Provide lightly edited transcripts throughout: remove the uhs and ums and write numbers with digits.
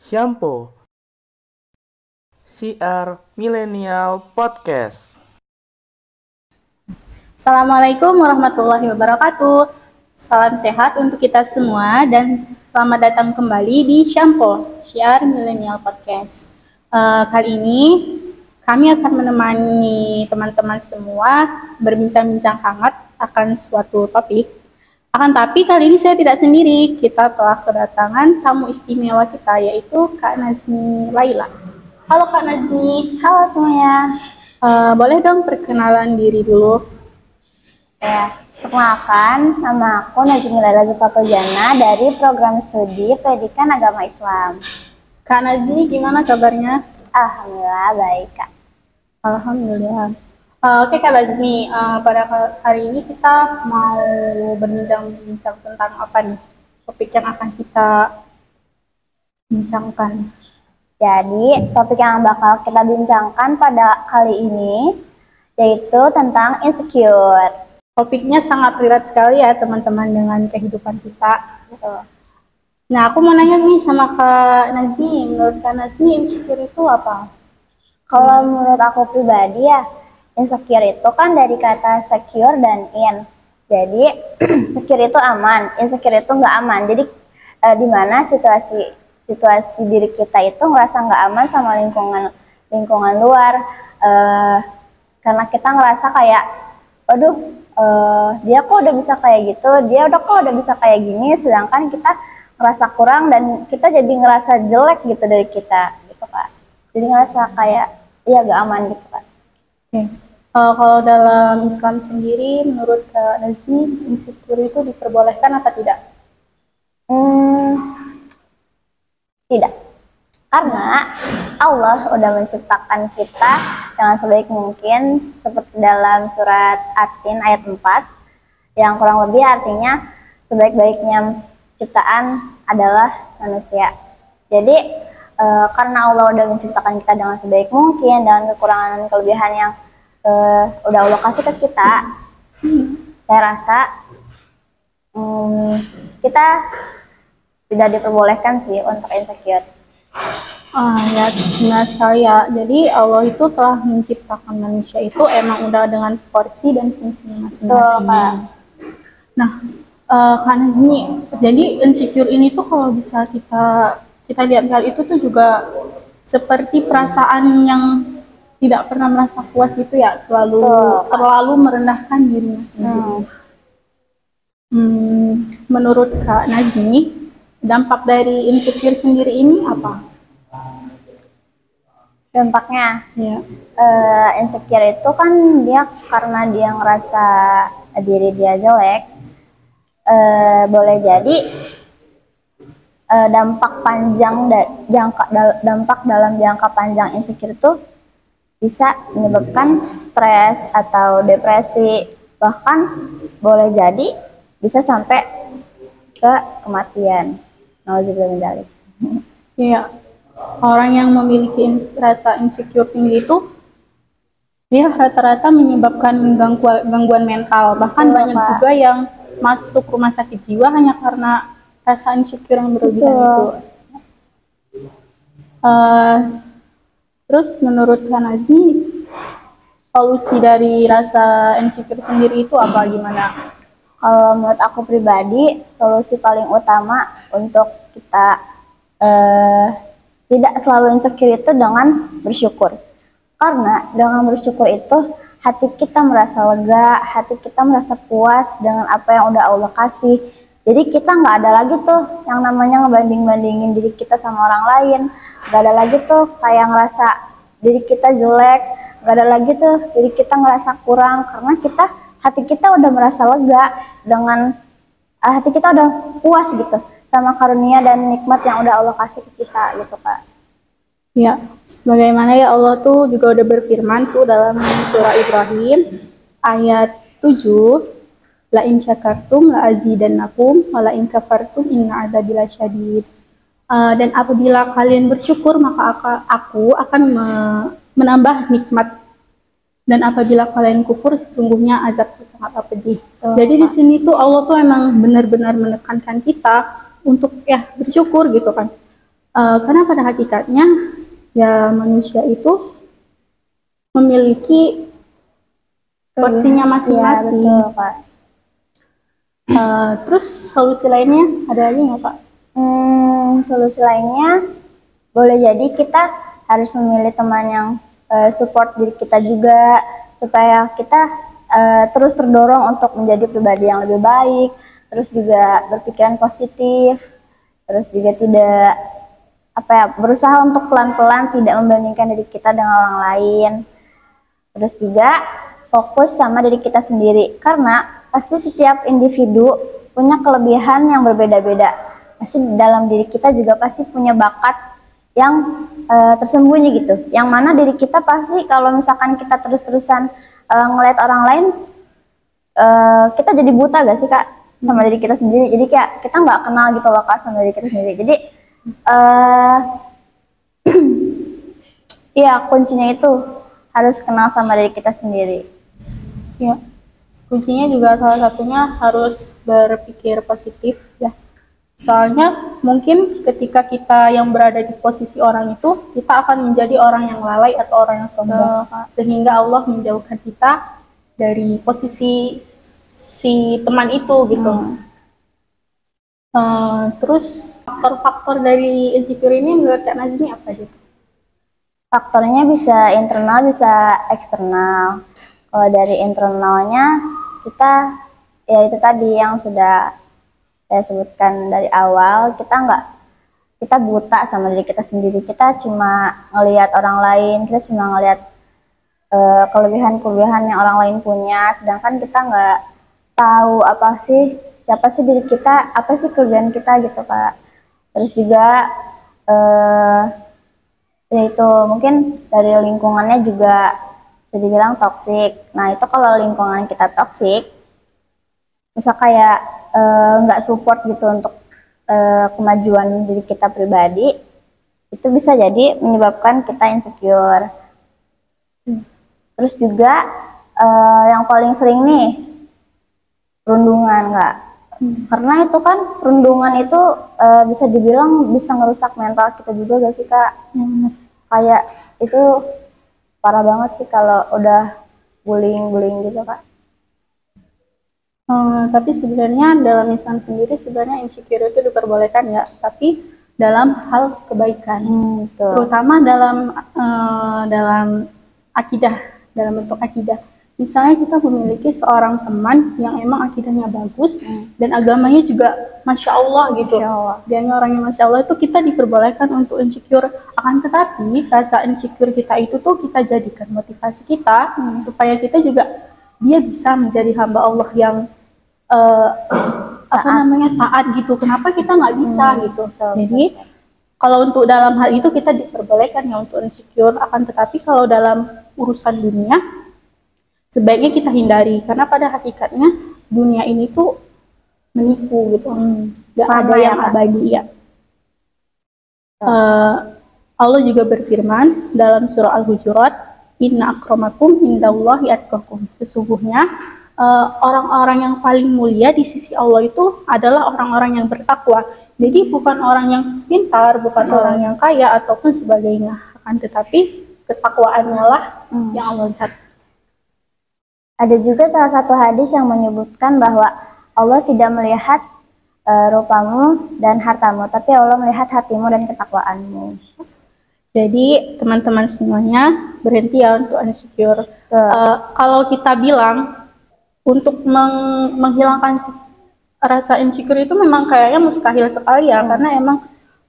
Shampoo CR Millennial Podcast. Assalamualaikum warahmatullahi wabarakatuh. Salam sehat untuk kita semua dan selamat datang kembali di Shampoo CR Millennial Podcast. Kali ini kami akan menemani teman-teman semua berbincang-bincang hangat akan suatu topik. Akan tapi kali ini saya tidak sendiri, kita telah kedatangan tamu istimewa kita yaitu Kak Nazmi Laila. Halo Kak Nazmi. Halo semuanya. Boleh dong perkenalan diri dulu? Ya, perkenalkan, nama aku Nazmi Laila Zulfatojana dari program studi Pendidikan Agama Islam. Kak Nazmi, gimana kabarnya? Alhamdulillah baik, Kak. Alhamdulillah. Oke Kak Nazmi, pada hari ini kita mau berbincang-bincang tentang apa nih? Topik yang akan kita bincangkan. Jadi, topik yang bakal kita bincangkan pada kali ini yaitu tentang insecure. Topiknya sangat relate sekali ya teman-teman dengan kehidupan kita. Nah, aku mau nanya nih sama Kak Nazmi, menurut Kak Nazmi insecure itu apa? Kalau menurut aku pribadi ya, insecure itu kan dari kata secure dan in. Jadi, secure itu aman, insecure itu nggak aman. Jadi, di mana situasi diri kita itu ngerasa nggak aman sama lingkungan luar, karena kita ngerasa kayak, aduh, dia kok udah bisa kayak gitu, dia kok udah bisa kayak gini, sedangkan kita ngerasa kurang dan kita jadi ngerasa jelek gitu dari kita, gitu Kak. Jadi ngerasa kayak, iya gak aman gitu Kak. Kalau dalam Islam sendiri, menurut Kak Nazmi, insecure itu diperbolehkan atau tidak? Tidak. Karena Allah udah menciptakan kita dengan sebaik mungkin, seperti dalam surat At-Tin ayat 4, yang kurang lebih artinya sebaik-baiknya ciptaan adalah manusia. Jadi karena Allah udah menciptakan kita dengan sebaik mungkin, dengan kekurangan dan kelebihan yang udah Allah kasih ke kita, saya rasa kita tidak diperbolehkan sih untuk insecure. Ya, benar sekali ya. Jadi Allah itu telah menciptakan manusia itu emang udah dengan porsi dan fungsinya masing-masing. Nah, Kak Nazmi, jadi insecure ini tuh kalau bisa kita lihat itu tuh juga seperti perasaan yang tidak pernah merasa puas gitu ya, terlalu merendahkan dirinya sendiri. Menurut Kak Nazmi, dampak dari insecure sendiri ini apa? Dampaknya, insecure itu kan dia karena dia ngerasa diri dia jelek, boleh jadi dampak dalam jangka panjang insecure itu bisa menyebabkan stres atau depresi, bahkan boleh jadi bisa sampai ke kematian. Nauzubillah. Iya, orang yang memiliki rasa insecure tinggi itu dia rata-rata menyebabkan gangguan mental, bahkan banyak juga yang masuk rumah sakit jiwa hanya karena rasa insecure yang berlebihan itu. Terus menurut Kak Nazmi, solusi dari rasa insecure sendiri itu apa, gimana? Kalau menurut aku pribadi, solusi paling utama untuk kita tidak selalu insecure itu dengan bersyukur. Karena dengan bersyukur itu hati kita merasa lega, hati kita merasa puas dengan apa yang udah Allah kasih. Jadi kita nggak ada lagi tuh yang namanya ngebanding-bandingin diri kita sama orang lain. Nggak ada lagi tuh kayak ngerasa diri kita jelek. Nggak ada lagi tuh diri kita ngerasa kurang, karena hati kita udah merasa lega dengan hati kita udah puas gitu sama karunia dan nikmat yang udah Allah kasih ke kita gitu Kak. Ya, sebagaimana ya Allah tuh juga udah berfirman tuh dalam surah Ibrahim ayat 7, la in syakartum la azidannakum wa la in kafartum inna adzabi lasyadid. Dan apabila kalian bersyukur maka aku akan menambah nikmat, dan apabila kalian kufur sesungguhnya azabku sangat pedih. Jadi di sini tuh Allah tuh emang benar-benar menekankan kita untuk ya bersyukur gitu kan. Karena pada hakikatnya ya manusia itu memiliki porsinya masing-masing. Iya, betul, Kak. Terus solusi lainnya ada lagi nggak, Pak? Solusi lainnya boleh jadi kita harus memilih teman yang support diri kita juga, supaya kita terus terdorong untuk menjadi pribadi yang lebih baik, terus juga berpikiran positif, terus juga tidak berusaha untuk pelan-pelan tidak membandingkan diri kita dengan orang lain, terus juga fokus sama diri kita sendiri, karena pasti setiap individu punya kelebihan yang berbeda-beda. Pasti dalam diri kita juga pasti punya bakat yang tersembunyi gitu, yang mana diri kita pasti kalau misalkan kita terus-terusan ngelihat orang lain, kita jadi buta gak sih Kak sama diri kita sendiri. Jadi kayak kita nggak kenal gitu loh Kak sama diri kita sendiri. Jadi iya, kuncinya itu harus kenal sama diri kita sendiri. Ya, kuncinya juga salah satunya harus berpikir positif ya. Soalnya mungkin ketika kita yang berada di posisi orang itu, kita akan menjadi orang yang lalai atau orang yang sombong. Sehingga Allah menjauhkan kita dari posisi si teman itu gitu. Terus faktor-faktor dari insecure ini menurut Kak Nazmi apa gitu? Faktornya bisa internal, bisa eksternal. Kalau dari internalnya kita ya itu tadi yang sudah saya sebutkan dari awal, kita buta sama diri kita sendiri. Kita cuma ngelihat orang lain, kita cuma ngelihat kelebihan-kelebihan yang orang lain punya, sedangkan kita nggak tahu siapa sih diri kita, apa sih kelebihan kita gitu Kak. Terus juga yaitu mungkin dari lingkungannya juga bisa dibilang toksik. Nah itu kalau lingkungan kita toksik, misal kayak nggak support gitu untuk kemajuan diri kita pribadi, itu bisa jadi menyebabkan kita insecure. Terus juga yang paling sering nih perundungan Kak, karena itu kan perundungan itu bisa dibilang bisa ngerusak mental kita juga gak sih Kak? Kayak itu parah banget sih kalau udah bullying gitu Kak. Tapi sebenarnya dalam Islam sendiri sebenarnya insecure itu diperbolehkan ya, tapi dalam hal kebaikan, terutama dalam akidah, dalam bentuk akidah. Misalnya kita memiliki seorang teman yang emang akidahnya bagus dan agamanya juga Masya Allah gitu. Dan orangnya Masya Allah itu kita diperbolehkan untuk insecure. Akan tetapi rasa insecure kita itu tuh kita jadikan motivasi kita supaya kita juga dia bisa menjadi hamba Allah yang taat gitu. Kenapa kita nggak bisa gitu? Jadi kalau untuk dalam hal itu kita diperbolehkan ya untuk insecure. Akan tetapi kalau dalam urusan dunia sebaiknya kita hindari, karena pada hakikatnya dunia ini tuh menipu gitu. Gak ada yang abadi ya. Allah juga berfirman dalam surah Al-Hujurat, Inna akramakum indallahi atqakum. Sesungguhnya orang-orang yang paling mulia di sisi Allah itu adalah orang-orang yang bertakwa. Jadi bukan orang yang pintar, bukan orang yang kaya ataupun sebagainya, akan tetapi ketakwaannya lah yang Allah lihat. Ada juga salah satu hadis yang menyebutkan bahwa Allah tidak melihat rupamu dan hartamu, tapi Allah melihat hatimu dan ketakwaanmu. Jadi teman-teman semuanya berhenti ya untuk insecure. Kalau kita bilang untuk menghilangkan rasa insecure itu memang kayaknya mustahil sekali ya, karena emang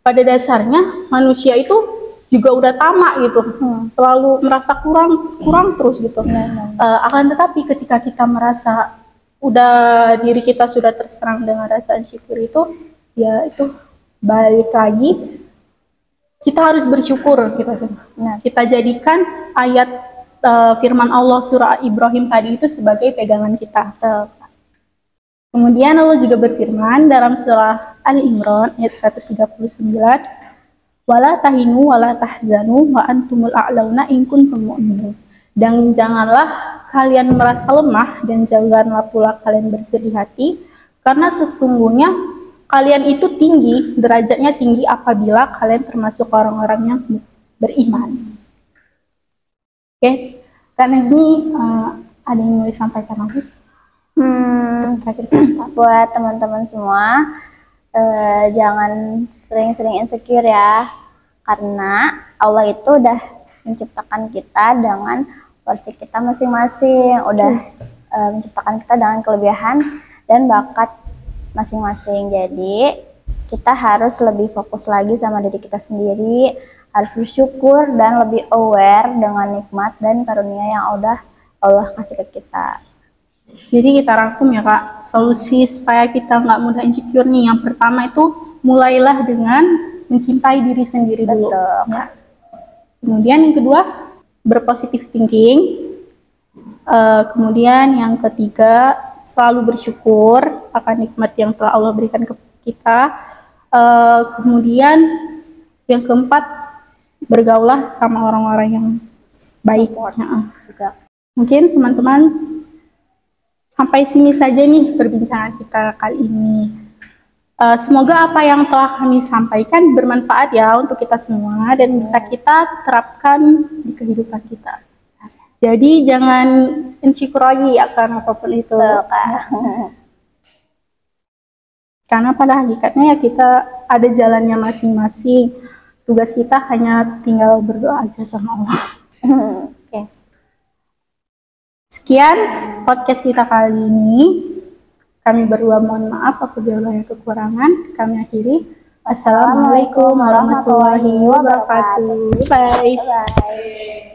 pada dasarnya manusia itu juga udah tamak gitu, selalu merasa kurang terus gitu. Akan tetapi ketika kita merasa diri kita sudah terserang dengan rasa insecure itu, ya itu balik lagi kita harus bersyukur gitu. Kita jadikan ayat firman Allah surah Ibrahim tadi itu sebagai pegangan kita. Kemudian Allah juga berfirman dalam surah Al-Imran ayat 139, wala tahinu wala tahzanu wa antumul a'launa in kuntum mu'minin. Dan janganlah kalian merasa lemah dan janganlah pula kalian bersedih hati, karena sesungguhnya kalian itu tinggi, derajatnya tinggi apabila kalian termasuk orang-orang yang beriman. Oke, Kak Nazmi, ada yang mau disampaikan lagi? Terakhir kata. Buat teman-teman semua, jangan sering-sering insecure ya, karena Allah itu udah menciptakan kita dengan porsi kita masing-masing, udah menciptakan kita dengan kelebihan dan bakat masing-masing. Jadi kita harus lebih fokus lagi sama diri kita sendiri, harus bersyukur dan lebih aware dengan nikmat dan karunia yang udah Allah kasih ke kita. Jadi kita rangkum ya Kak, solusi supaya kita nggak mudah insecure nih. Yang pertama itu mulailah dengan mencintai diri sendiri dulu. Ya. Kemudian yang kedua, berpositif thinking. Kemudian yang ketiga, selalu bersyukur akan nikmat yang telah Allah berikan ke kita. Kemudian yang keempat, bergaulah sama orang-orang yang baik. Juga. Mungkin teman-teman sampai sini saja nih perbincangan kita kali ini. Semoga apa yang telah kami sampaikan bermanfaat ya untuk kita semua dan bisa kita terapkan di kehidupan kita. Jadi jangan insecure lagi akan apapun itu. Karena pada hakikatnya ya kita ada jalannya masing-masing. Tugas kita hanya tinggal berdoa aja sama Allah. Oke. Sekian podcast kita kali ini. Kami berdua mohon maaf apabila ada kekurangan. Kami akhiri. Assalamualaikum warahmatullahi wabarakatuh. Bye. Bye.